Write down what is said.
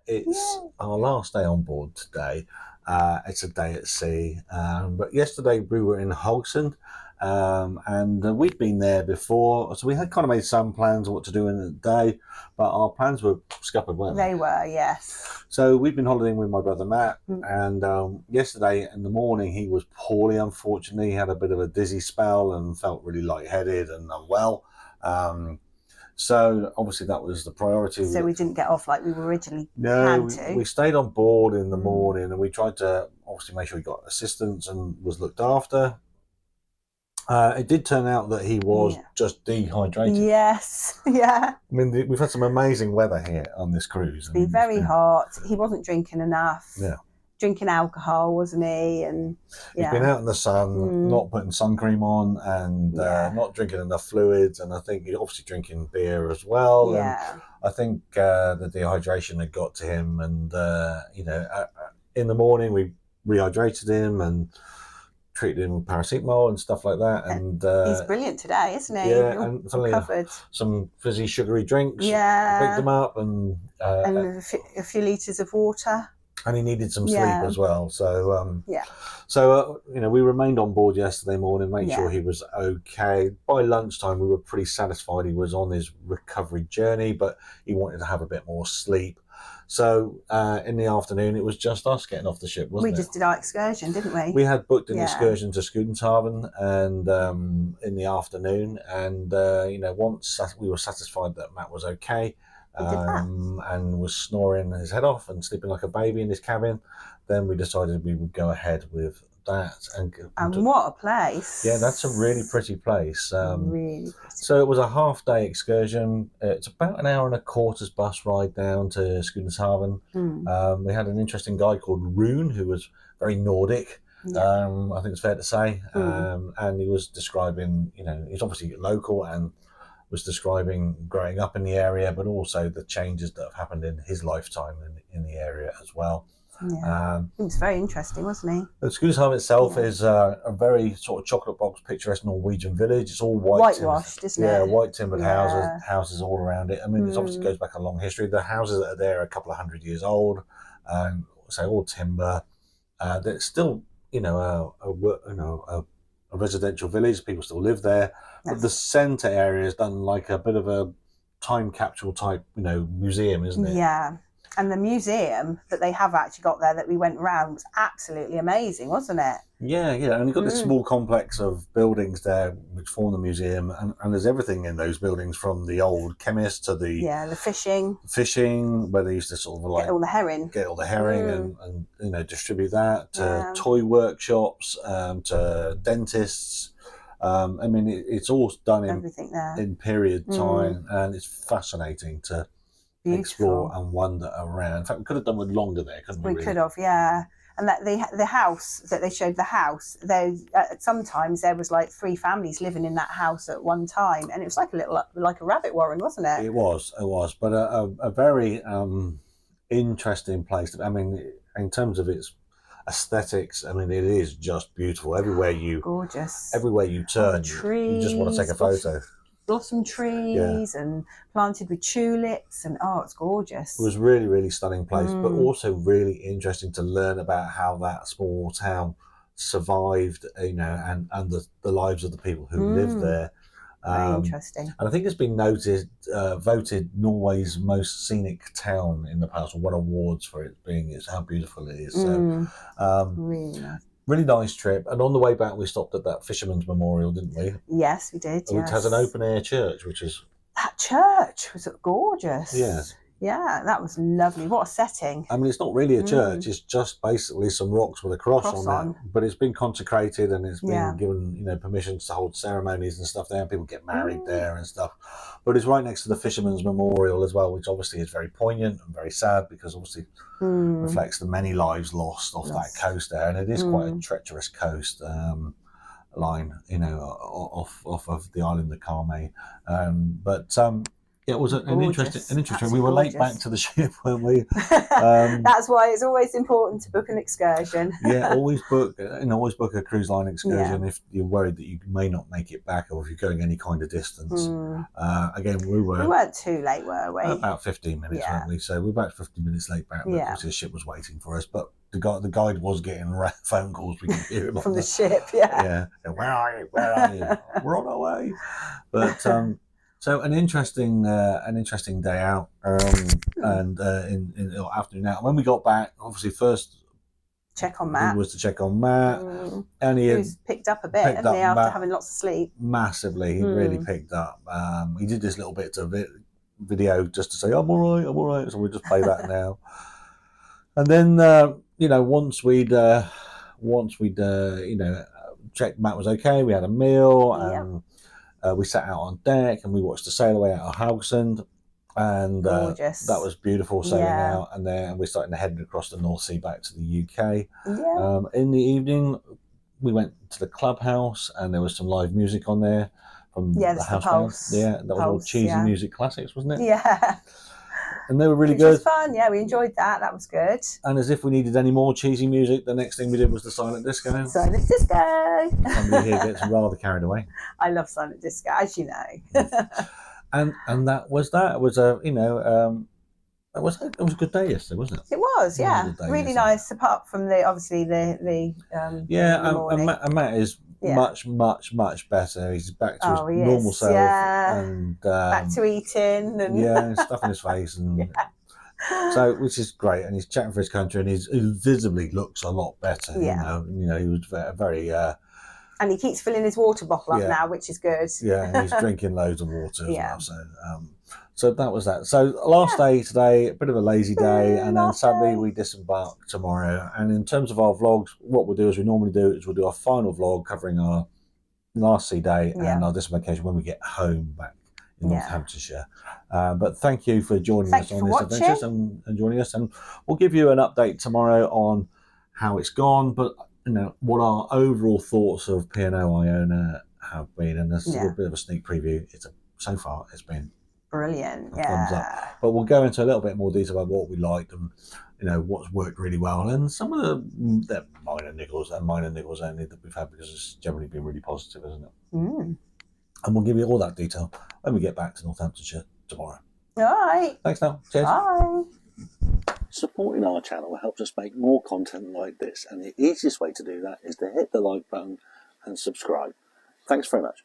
it's our last day on board today. It's a day at sea. But yesterday we were in Haugesund, and we'd been there before, so we had kind of made some plans of what to do in the day, but our plans were scuppered, weren't they? They were, yes. So we'd been holidaying with my brother Matt, and yesterday in the morning he was poorly, unfortunately. He had a bit of a dizzy spell and felt really lightheaded and unwell. So obviously that was the priority. So we didn't get off like we were originally planned to. We stayed on board in the morning, and we tried to obviously make sure he got assistance and was looked after. It did turn out that he was just dehydrated. Yes, yeah. I mean, we've had some amazing weather here on this cruise. It's been very hot. He wasn't drinking enough. Yeah. Drinking alcohol, wasn't he? And he's been out in the sun, not putting sun cream on, and not drinking enough fluids. And I think he's obviously drinking beer as well. Yeah. And I think the dehydration had got to him. And in the morning we rehydrated him and treated him with paracetamol and stuff like that. And he's brilliant today, isn't he? Yeah, and covered. Some fizzy, sugary drinks. Yeah. Picked him up and a few litres of water. And he needed some sleep as well. So, we remained on board yesterday morning, made sure he was okay. By lunchtime, we were pretty satisfied he was on his recovery journey, but he wanted to have a bit more sleep. So, in the afternoon, it was just us getting off the ship, wasn't it? We just did our excursion, didn't we? We had booked an excursion to Skudeneshavn and in the afternoon. And, once we were satisfied that Matt was okay, and was snoring his head off and sleeping like a baby in his cabin, then we decided we would go ahead with that. And what a place. Yeah, that's a really pretty place. Really pretty. So it was a half-day excursion. It's about an hour and a quarter's bus ride down to Skudeneshavn. We had an interesting guy called Rune, who was very Nordic. I think it's fair to say. And he was describing, he's obviously local and was describing growing up in the area, but also the changes that have happened in his lifetime in the area as well. Yeah. It was very interesting, wasn't he? Skudeneshavn itself is a very sort of chocolate box picturesque Norwegian village. It's all whitewashed, isn't it? Yeah, white timbered houses all around it. I mean, it obviously goes back a long history. The houses that are there are a couple of 100 years old, so all timber. There's still, a residential village. People still live there. But the centre area is done like a bit of a time capsule type, museum, isn't it? Yeah. And the museum that they have actually got there that we went round was absolutely amazing, wasn't it? Yeah. And you've got this small complex of buildings there which form the museum, and there's everything in those buildings, from the old chemist to the fishing where they used to sort of like get all the herring and distribute that, to toy workshops, to dentists. I mean, it's all done in period time, and it's fascinating to explore and wander around. In fact, we could have done with longer there, couldn't we? We could have, yeah. And that the house that they showed, sometimes there was like 3 families living in that house at one time, and it was like a rabbit warren, wasn't it? It was, but a very interesting place. I mean, in terms of its aesthetics, I mean, it is just beautiful. Gorgeous. Everywhere you turn, you just want to take a photo. Blossom trees and planted with tulips, and it's gorgeous. It was really, really stunning place, but also really interesting to learn about how that small town survived, and the lives of the people who lived there. Very interesting. And I think it's been voted Norway's most scenic town in the past, or won awards for it being how beautiful it is. So, really nice. Really nice trip. And on the way back, we stopped at that Fisherman's Memorial, didn't we? Yes, we did. Which has an open-air church, That church was gorgeous. Yeah. Yeah, that was lovely. What a setting. I mean, it's not really a church. It's just basically some rocks with a cross on it. But it's been consecrated, and it's been given, permissions to hold ceremonies and stuff there. People get married there and stuff. But it's right next to the Fisherman's Memorial as well, which obviously is very poignant and very sad, because obviously reflects the many lives lost off that coast there. And it is quite a treacherous coast line, off of the island of Karmøy. it was an interesting. Absolutely We were late back gorgeous. to the ship, weren't we? That's why it's always important to book an excursion. Yeah, always book a cruise line excursion Yeah. if you're worried that you may not make it back, or if you're going any kind of distance. Again, we weren't too late, were we? About 15 minutes, weren't we? So we're about 15 minutes late back, but obviously the ship was waiting for us. But the guide was getting phone calls. We could hear him from the ship. Yeah. Where are you? Where are you? We're on our way. But so an interesting day out, and in the afternoon out. When we got back, obviously first check on Matt. Was to check on Matt, and he was picked up a bit, hadn't he, after having lots of sleep. Massively, he really picked up. He did this little bit of video just to say, I'm all right. So we'll just play that now. And then, once we'd checked Matt was okay, we had a meal, and we sat out on deck and we watched the sail away out of Haugesund, and that was beautiful sailing out. And then we started heading across the North Sea back to the UK. In the evening, we went to the clubhouse, and there was some live music on there from the house band. That was all cheesy music classics, wasn't it? Yeah. And they were really Which good. was fun. Yeah, we enjoyed that. That was good. And as if we needed any more cheesy music, the next thing we did was the silent disco. Silent disco. Somebody here gets rather carried away. I love silent disco, as you know. And that was that. It was it was a good day yesterday, wasn't it? It was, yeah. Really nice. Apart from the Matt is much better. He's back to his normal self, and back to eating and stuff in his face, and so which is great. And he's chatting for his country, and he visibly looks a lot better. He was very. And he keeps filling his water bottle up now, which is good. Yeah, and he's drinking loads of water as well. So that was that. So last day today, a bit of a lazy day, and then Saturday we disembark tomorrow. And in terms of our vlogs, what we'll do as we normally do is we'll do our final vlog covering our last sea day and our disembarkation when we get home back in Northamptonshire. But thank you for joining us on this adventure and joining us, and we'll give you an update tomorrow on how it's gone, but what our overall thoughts of P&O Iona have been, and there's a little bit of a sneak preview. So far it's been brilliant, thumbs up. But we'll go into a little bit more detail about what we liked and what's worked really well, and some of the minor niggles only that we've had, because it's generally been really positive, isn't it? And we'll give you all that detail when we get back to Northamptonshire tomorrow. All right. Thanks now. Cheers. Bye. Supporting our channel helps us make more content like this, and the easiest way to do that is to hit the like button and subscribe. Thanks very much.